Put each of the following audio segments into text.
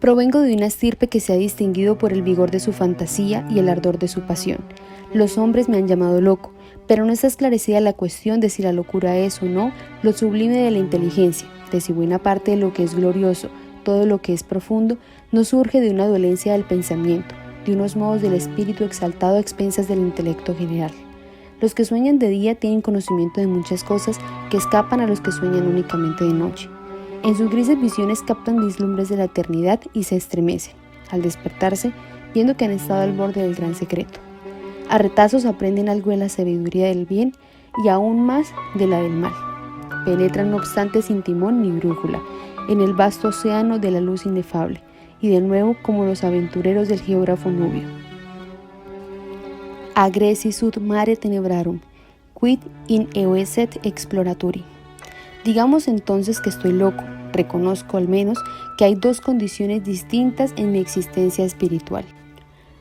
Provengo de una estirpe que se ha distinguido por el vigor de su fantasía y el ardor de su pasión. Los hombres me han llamado loco, pero no está esclarecida la cuestión de si la locura es o no lo sublime de la inteligencia, de si buena parte de lo que es glorioso, todo lo que es profundo, no surge de una dolencia del pensamiento, de unos modos del espíritu exaltado a expensas del intelecto general. Los que sueñan de día tienen conocimiento de muchas cosas que escapan a los que sueñan únicamente de noche. En sus grises visiones captan vislumbres de la eternidad y se estremecen, al despertarse, viendo que han estado al borde del gran secreto. A retazos aprenden algo de la sabiduría del bien y aún más de la del mal. Penetran no obstante sin timón ni brújula, en el vasto océano de la luz inefable, y de nuevo como los aventureros del geógrafo Nubio. Agresisud mare tenebrarum, quid in eoeset exploraturi. Digamos entonces que estoy loco, reconozco al menos que hay dos condiciones distintas en mi existencia espiritual.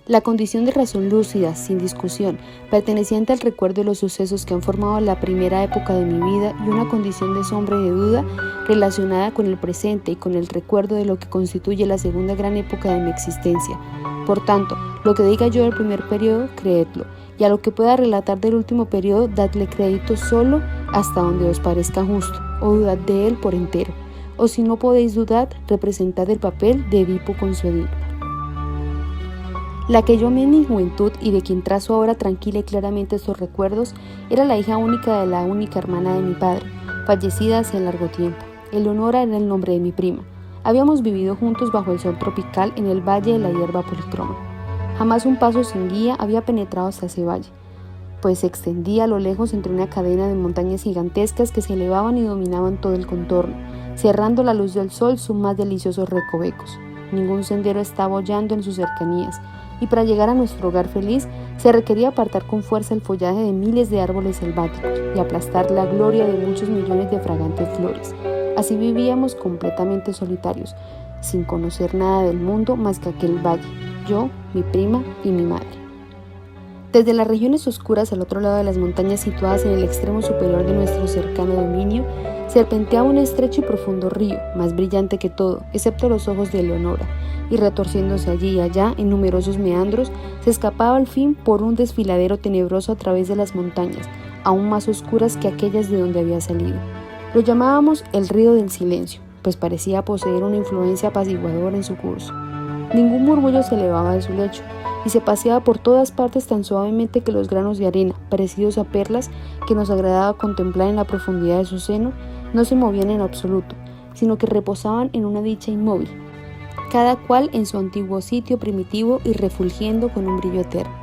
La condición de razón lúcida, sin discusión, perteneciente al recuerdo de los sucesos que han formado la primera época de mi vida y una condición de sombra y de duda relacionada con el presente y con el recuerdo de lo que constituye la segunda gran época de mi existencia. Por tanto, lo que diga yo del primer periodo, creedlo, y a lo que pueda relatar del último periodo, dadle crédito solo hasta donde os parezca justo, o dudad de él por entero, o si no podéis dudar, representad el papel de Edipo con su Edipo. La que yo amé en mi juventud y de quien trazo ahora tranquila y claramente estos recuerdos, era la hija única de la única hermana de mi padre, fallecida hace largo tiempo. Eleonora era el nombre de mi prima. Habíamos vivido juntos bajo el sol tropical en el valle de la hierba policroma. Jamás un paso sin guía había penetrado hasta ese valle, pues se extendía a lo lejos entre una cadena de montañas gigantescas que se elevaban y dominaban todo el contorno, cerrando la luz del sol sus más deliciosos recovecos. Ningún sendero estaba hollando en sus cercanías, y para llegar a nuestro hogar feliz se requería apartar con fuerza el follaje de miles de árboles selváticos y aplastar la gloria de muchos millones de fragantes flores. Así vivíamos completamente solitarios, sin conocer nada del mundo más que aquel valle, yo, mi prima y mi madre. Desde las regiones oscuras al otro lado de las montañas situadas en el extremo superior de nuestro cercano dominio, serpenteaba un estrecho y profundo río, más brillante que todo, excepto los ojos de Eleonora, y retorciéndose allí y allá en numerosos meandros, se escapaba al fin por un desfiladero tenebroso a través de las montañas, aún más oscuras que aquellas de donde había salido. Lo llamábamos el río del silencio, pues parecía poseer una influencia apaciguadora en su curso. Ningún murmullo se elevaba de su lecho, y se paseaba por todas partes tan suavemente que los granos de arena, parecidos a perlas, que nos agradaba contemplar en la profundidad de su seno, no se movían en absoluto, sino que reposaban en una dicha inmóvil, cada cual en su antiguo sitio primitivo y refulgiendo con un brillo eterno.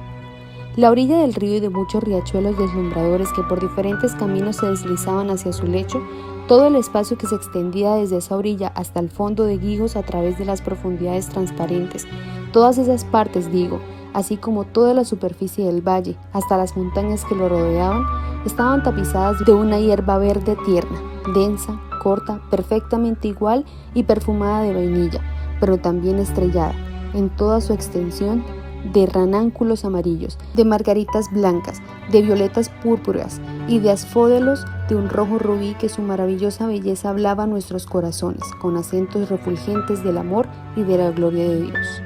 La orilla del río y de muchos riachuelos deslumbradores que por diferentes caminos se deslizaban hacia su lecho, todo el espacio que se extendía desde esa orilla hasta el fondo de Guijos a través de las profundidades transparentes, todas esas partes, digo, así como toda la superficie del valle, hasta las montañas que lo rodeaban, estaban tapizadas de una hierba verde tierna, densa, corta, perfectamente igual y perfumada de vainilla, pero también estrellada, en toda su extensión, de ranánculos amarillos, de margaritas blancas, de violetas púrpuras y de asfódelos de un rojo rubí que su maravillosa belleza hablaba a nuestros corazones, con acentos refulgentes del amor y de la gloria de Dios.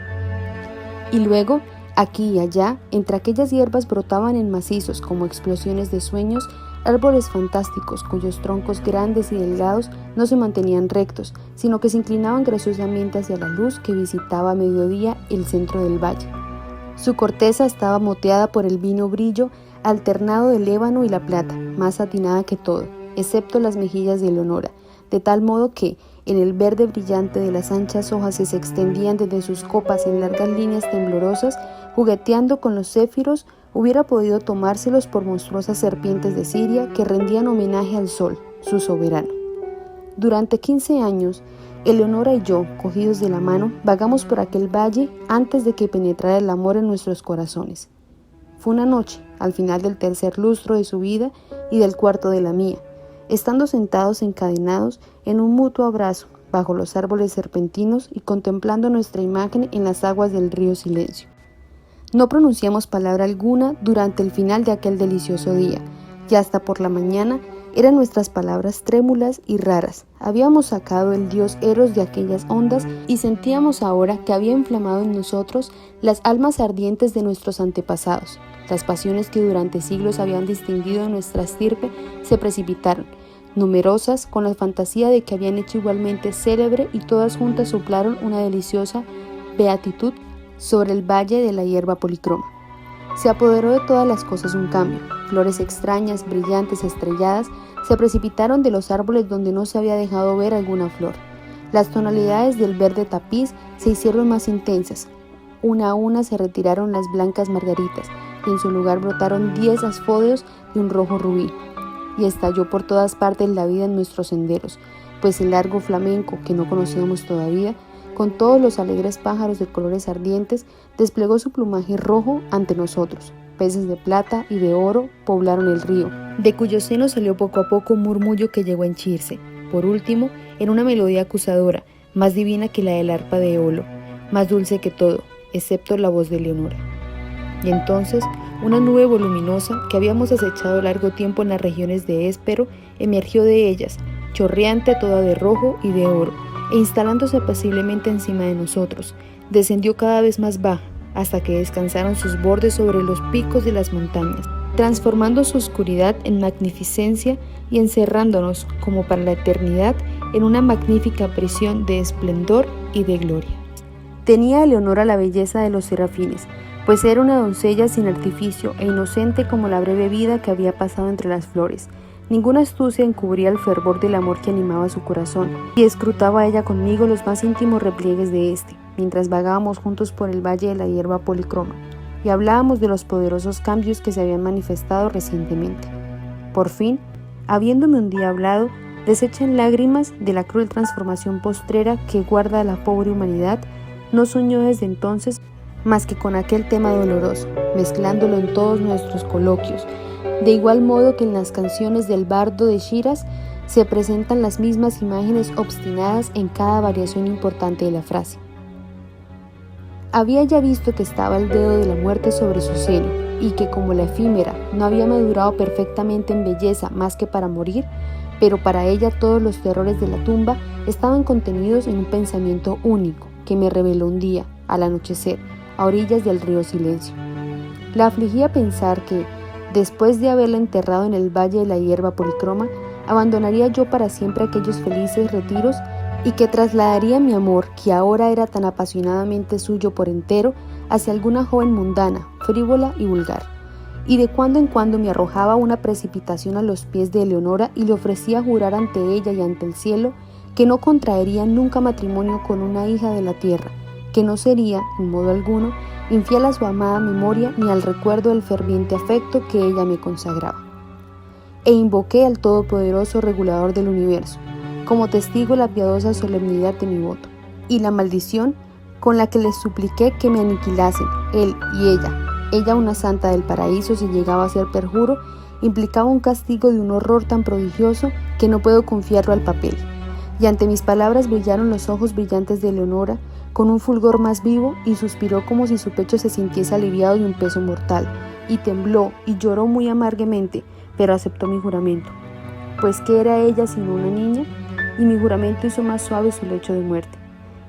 Y luego, aquí y allá, entre aquellas hierbas brotaban en macizos como explosiones de sueños, árboles fantásticos cuyos troncos grandes y delgados no se mantenían rectos, sino que se inclinaban graciosamente hacia la luz que visitaba a mediodía el centro del valle. Su corteza estaba moteada por el vino brillo alternado del ébano y la plata, más satinada que todo, excepto las mejillas de Eleonora, de tal modo que, en el verde brillante de las anchas hojas que se extendían desde sus copas en largas líneas temblorosas, jugueteando con los céfiros, hubiera podido tomárselos por monstruosas serpientes de Siria que rendían homenaje al sol, su soberano. Durante 15 años, Eleonora y yo, cogidos de la mano, vagamos por aquel valle antes de que penetrara el amor en nuestros corazones. Fue una noche, al final del tercer lustro de su vida y del cuarto de la mía, estando sentados encadenados en un mutuo abrazo bajo los árboles serpentinos y contemplando nuestra imagen en las aguas del río Silencio. No pronunciamos palabra alguna durante el final de aquel delicioso día, y hasta por la mañana Eran nuestras palabras trémulas y raras. Habíamos sacado el dios Eros de aquellas ondas y sentíamos ahora que había inflamado en nosotros las almas ardientes de nuestros antepasados. Las pasiones que durante siglos habían distinguido nuestra estirpe se precipitaron, numerosas, con la fantasía de que habían hecho igualmente célebre, y todas juntas soplaron una deliciosa beatitud sobre el valle de la hierba policroma. Se apoderó de todas las cosas un cambio. Flores extrañas, brillantes, estrelladas, se precipitaron de los árboles donde no se había dejado ver alguna flor. Las tonalidades del verde tapiz se hicieron más intensas. Una a una se retiraron las blancas margaritas, y en su lugar brotaron 10 asfódeos de un rojo rubí. Y estalló por todas partes la vida en nuestros senderos, pues el largo flamenco, que no conocíamos todavía, con todos los alegres pájaros de colores ardientes, desplegó su plumaje rojo ante nosotros. Peces de plata y de oro poblaron el río, de cuyo seno salió poco a poco un murmullo que llegó a henchirse, por último, en una melodía acusadora, más divina que la del arpa de Eolo, más dulce que todo, excepto la voz de Leonora. Y entonces, una nube voluminosa, que habíamos acechado largo tiempo en las regiones de Éspero, emergió de ellas, chorreante toda de rojo y de oro, e instalándose apaciblemente encima de nosotros, descendió cada vez más baja, hasta que descansaron sus bordes sobre los picos de las montañas, transformando su oscuridad en magnificencia y encerrándonos, como para la eternidad, en una magnífica prisión de esplendor y de gloria. Tenía Eleonora la belleza de los serafines, pues era una doncella sin artificio e inocente como la breve vida que había pasado entre las flores. Ninguna astucia encubría el fervor del amor que animaba su corazón, y escrutaba ella conmigo los más íntimos repliegues de éste, mientras vagábamos juntos por el valle de la hierba policroma, y hablábamos de los poderosos cambios que se habían manifestado recientemente. Por fin, habiéndome un día hablado, deshecha en lágrimas de la cruel transformación postrera que guarda a la pobre humanidad, no soñó desde entonces más que con aquel tema doloroso, mezclándolo en todos nuestros coloquios, de igual modo que en las canciones del bardo de Shiraz se presentan las mismas imágenes obstinadas en cada variación importante de la frase. Había ya visto que estaba el dedo de la muerte sobre su seno, y que como la efímera no había madurado perfectamente en belleza más que para morir, pero para ella todos los terrores de la tumba estaban contenidos en un pensamiento único, que me reveló un día, al anochecer, a orillas del río Silencio. La afligía pensar que, después de haberla enterrado en el valle de la hierba policroma, abandonaría yo para siempre aquellos felices retiros y que trasladaría mi amor, que ahora era tan apasionadamente suyo por entero, hacia alguna joven mundana, frívola y vulgar. Y de cuando en cuando me arrojaba una precipitación a los pies de Eleonora y le ofrecía jurar ante ella y ante el cielo que no contraería nunca matrimonio con una hija de la tierra, que no sería, en modo alguno, infiel a su amada memoria ni al recuerdo del ferviente afecto que ella me consagraba. E invoqué al Todopoderoso Regulador del Universo, como testigo la piadosa solemnidad de mi voto, y la maldición con la que les supliqué que me aniquilasen, él y ella una santa del paraíso si llegaba a ser perjuro, implicaba un castigo de un horror tan prodigioso que no puedo confiarlo al papel. Y ante mis palabras brillaron los ojos brillantes de Eleonora, con un fulgor más vivo, y suspiró como si su pecho se sintiese aliviado de un peso mortal, y tembló y lloró muy amargamente, pero aceptó mi juramento, pues ¿qué era ella sino una niña? Y mi juramento hizo más suave su lecho de muerte.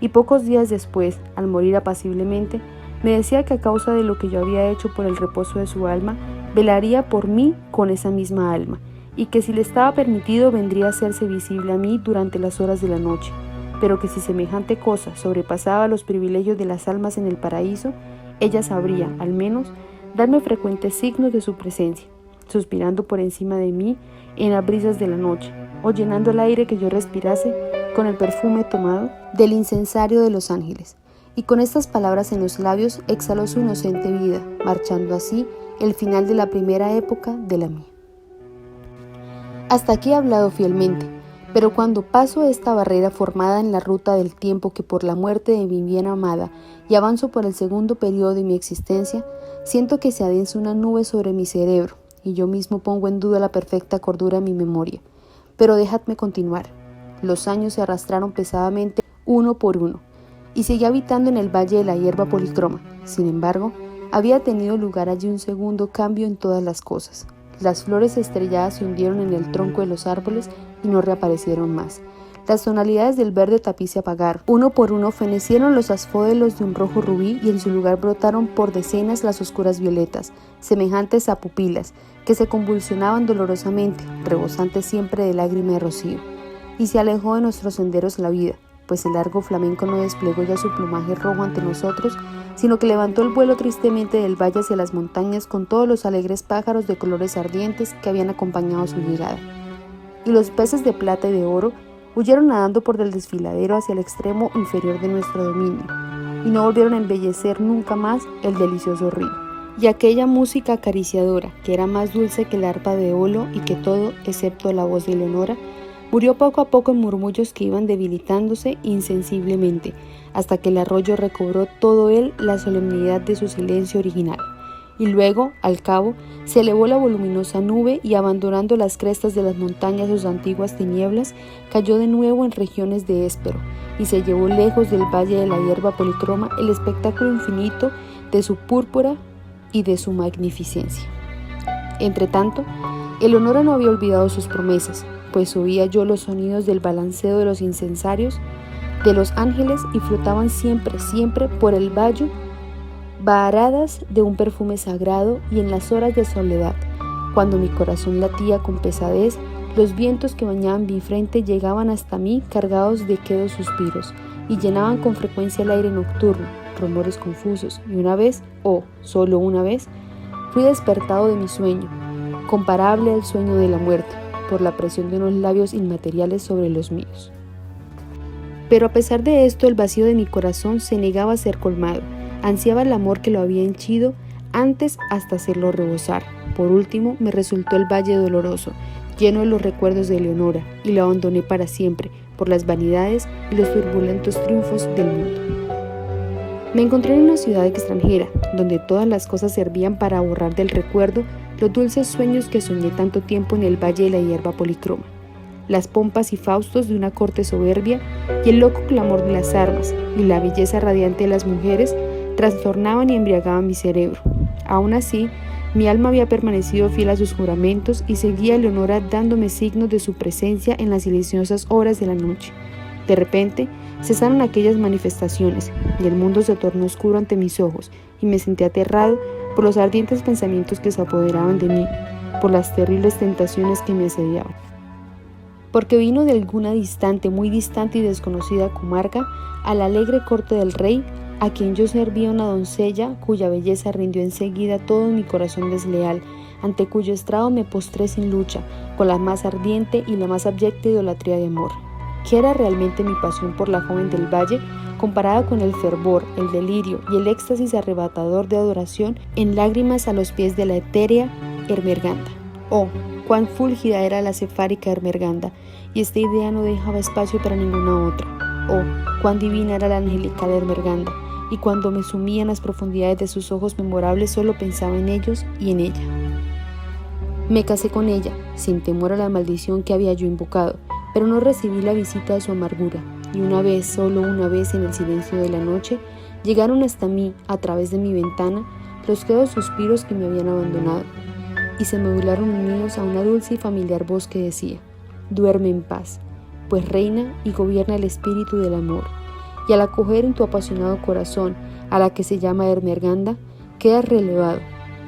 Y pocos días después, al morir apaciblemente, me decía que a causa de lo que yo había hecho por el reposo de su alma, velaría por mí con esa misma alma, y que si le estaba permitido vendría a hacerse visible a mí durante las horas de la noche, pero que si semejante cosa sobrepasaba los privilegios de las almas en el paraíso, ella sabría, al menos, darme frecuentes signos de su presencia, suspirando por encima de mí en las brisas de la noche, o llenando el aire que yo respirase con el perfume tomado del incensario de los ángeles. Y con estas palabras en los labios exhaló su inocente vida, marchando así el final de la primera época de la mía. Hasta aquí he hablado fielmente, pero cuando paso esta barrera formada en la ruta del tiempo que por la muerte de mi bien amada y avanzo por el segundo periodo de mi existencia, siento que se adensa una nube sobre mi cerebro y yo mismo pongo en duda la perfecta cordura de mi memoria. Pero dejadme continuar. Los años se arrastraron pesadamente uno por uno y seguí habitando en el valle de la hierba policroma. Sin embargo, había tenido lugar allí un segundo cambio en todas las cosas. Las flores estrelladas se hundieron en el tronco de los árboles y no reaparecieron más. Las tonalidades del verde tapiz se apagaron. Uno por uno fenecieron los asfódelos de un rojo rubí y en su lugar brotaron por decenas las oscuras violetas, semejantes a pupilas, que se convulsionaban dolorosamente, rebosantes siempre de lágrima de rocío. Y se alejó de nuestros senderos la vida, pues el largo flamenco no desplegó ya su plumaje rojo ante nosotros, sino que levantó el vuelo tristemente del valle hacia las montañas con todos los alegres pájaros de colores ardientes que habían acompañado su llegada. Y los peces de plata y de oro huyeron nadando por el desfiladero hacia el extremo inferior de nuestro dominio, y no volvieron a embellecer nunca más el delicioso río. Y aquella música acariciadora, que era más dulce que el arpa de Olo y que todo, excepto la voz de Leonora, murió poco a poco en murmullos que iban debilitándose insensiblemente, hasta que el arroyo recobró todo él la solemnidad de su silencio original. Y luego, al cabo, se elevó la voluminosa nube y abandonando las crestas de las montañas sus antiguas tinieblas, cayó de nuevo en regiones de éspero y se llevó lejos del valle de la hierba policroma el espectáculo infinito de su púrpura y de su magnificencia. Entretanto, Eleonora no había olvidado sus promesas, pues oía yo los sonidos del balanceo de los incensarios de los ángeles y flotaban siempre, siempre por el valle varadas de un perfume sagrado, y en las horas de soledad, cuando mi corazón latía con pesadez, los vientos que bañaban mi frente llegaban hasta mí cargados de quedos suspiros y llenaban con frecuencia el aire nocturno, rumores confusos, y una vez, solo una vez, fui despertado de mi sueño, comparable al sueño de la muerte, por la presión de unos labios inmateriales sobre los míos. Pero a pesar de esto, el vacío de mi corazón se negaba a ser colmado. Ansiaba el amor que lo había henchido antes hasta hacerlo rebosar. Por último, me resultó el valle doloroso, lleno de los recuerdos de Leonora, y lo abandoné para siempre, por las vanidades y los turbulentos triunfos del mundo. Me encontré en una ciudad extranjera, donde todas las cosas servían para borrar del recuerdo los dulces sueños que soñé tanto tiempo en el valle de la hierba policroma, las pompas y faustos de una corte soberbia y el loco clamor de las armas y la belleza radiante de las mujeres trastornaban y embriagaban mi cerebro. Aún así, mi alma había permanecido fiel a sus juramentos y seguía a Leonora dándome signos de su presencia en las silenciosas horas de la noche. De repente, cesaron aquellas manifestaciones y el mundo se tornó oscuro ante mis ojos y me sentí aterrado por los ardientes pensamientos que se apoderaban de mí, por las terribles tentaciones que me asediaban. Porque vino de alguna distante, muy distante y desconocida comarca, a la alegre corte del rey, a quien yo servía una doncella cuya belleza rindió enseguida todo mi corazón desleal, ante cuyo estrado me postré sin lucha, con la más ardiente y la más abyecta idolatría de amor. ¿Qué era realmente mi pasión por la joven del valle, comparada con el fervor, el delirio y el éxtasis arrebatador de adoración en lágrimas a los pies de la etérea Ermengarda? Oh, cuán fúlgida era la cefárica Ermengarda, y esta idea no dejaba espacio para ninguna otra. Oh, cuán divina era la angelical Ermengarda, y cuando me sumía en las profundidades de sus ojos memorables solo pensaba en ellos y en ella. Me casé con ella, sin temor a la maldición que había yo invocado, pero no recibí la visita de su amargura, y una vez, solo una vez en el silencio de la noche, llegaron hasta mí, a través de mi ventana, los quedos suspiros que me habían abandonado, y se modularon unidos a una dulce y familiar voz que decía: duerme en paz, pues reina y gobierna el espíritu del amor, y al acoger en tu apasionado corazón a la que se llama Ermengarda, quedas relevado,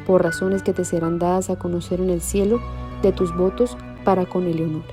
por razones que te serán dadas a conocer en el cielo, de tus votos para con Eleonora.